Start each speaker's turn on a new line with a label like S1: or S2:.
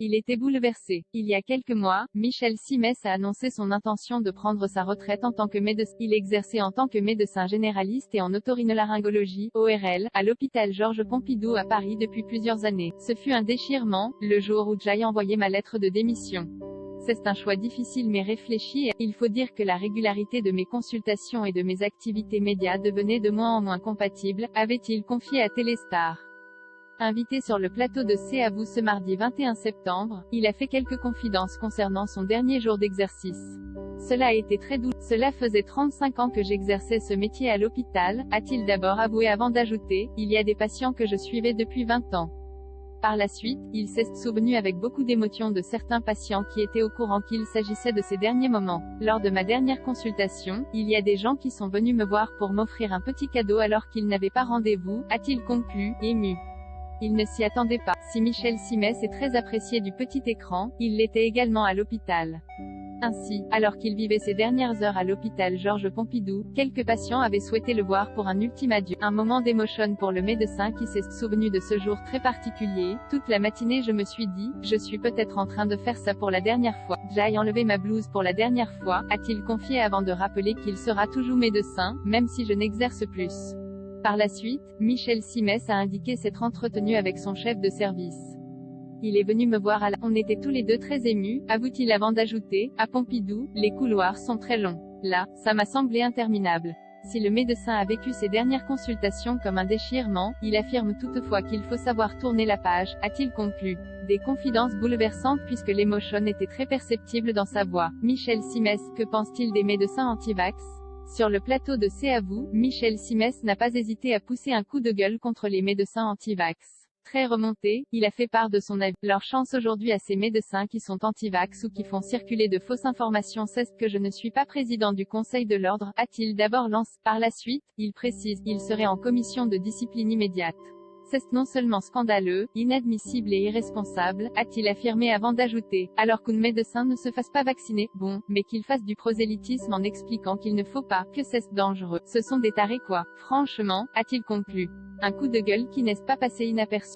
S1: Il était bouleversé. Il y a quelques mois, Michel Simès a annoncé son intention de prendre sa retraite en tant que médecin. Il exerçait en tant que médecin généraliste et en otorhinolaryngologie, ORL, à l'hôpital Georges Pompidou à Paris depuis plusieurs années. Ce fut un déchirement, le jour où j'ai envoyé ma lettre de démission. C'est un choix difficile mais réfléchi et il faut dire que la régularité de mes consultations et de mes activités médias devenait de moins en moins compatible, avait-il confié à Téléstar. Invité sur le plateau de C'est à vous ce mardi 21 septembre, il a fait quelques confidences concernant son dernier jour d'exercice. Cela a été très doux. Cela faisait 35 ans que j'exerçais ce métier à l'hôpital, a-t-il d'abord avoué avant d'ajouter, il y a des patients que je suivais depuis 20 ans. Par la suite, il s'est souvenu avec beaucoup d'émotion de certains patients qui étaient au courant qu'il s'agissait de ces derniers moments. Lors de ma dernière consultation, il y a des gens qui sont venus me voir pour m'offrir un petit cadeau alors qu'ils n'avaient pas rendez-vous, a-t-il conclu, ému. Il ne s'y attendait pas. Si Michel Simès est très apprécié du petit écran, il l'était également à l'hôpital. Ainsi, alors qu'il vivait ses dernières heures à l'hôpital Georges Pompidou, quelques patients avaient souhaité le voir pour un ultime adieu. Un moment d'émotion pour le médecin qui s'est souvenu de ce jour très particulier. Toute la matinée je me suis dit, je suis peut-être en train de faire ça pour la dernière fois. J'ai enlevé ma blouse pour la dernière fois, a-t-il confié avant de rappeler qu'il sera toujours médecin, même si je n'exerce plus. Par la suite, Michel Simès a indiqué s'être entretenu avec son chef de service. Il est venu me voir on était tous les deux très émus, avoue-t-il avant d'ajouter, à Pompidou, les couloirs sont très longs. Là, ça m'a semblé interminable. Si le médecin a vécu ses dernières consultations comme un déchirement, il affirme toutefois qu'il faut savoir tourner la page, a-t-il conclu. Des confidences bouleversantes puisque l'émotion était très perceptible dans sa voix. Michel Simès, que pense-t-il des médecins anti-vax? Sur le plateau de C'est à vous, Michel Simès n'a pas hésité à pousser un coup de gueule contre les médecins anti-vax. Très remonté, il a fait part de son avis. Leur chance aujourd'hui à ces médecins qui sont anti-vax ou qui font circuler de fausses informations, c'est que je ne suis pas président du Conseil de l'Ordre, a-t-il d'abord lancé. Par la suite, il précise, il serait en commission de discipline immédiate. C'est non seulement scandaleux, inadmissible et irresponsable, a-t-il affirmé avant d'ajouter, alors qu'un médecin ne se fasse pas vacciner, bon, mais qu'il fasse du prosélytisme en expliquant qu'il ne faut pas, que c'est dangereux. Ce sont des tarés quoi. Franchement, a-t-il conclu. Un coup de gueule qui n'est pas passé inaperçu.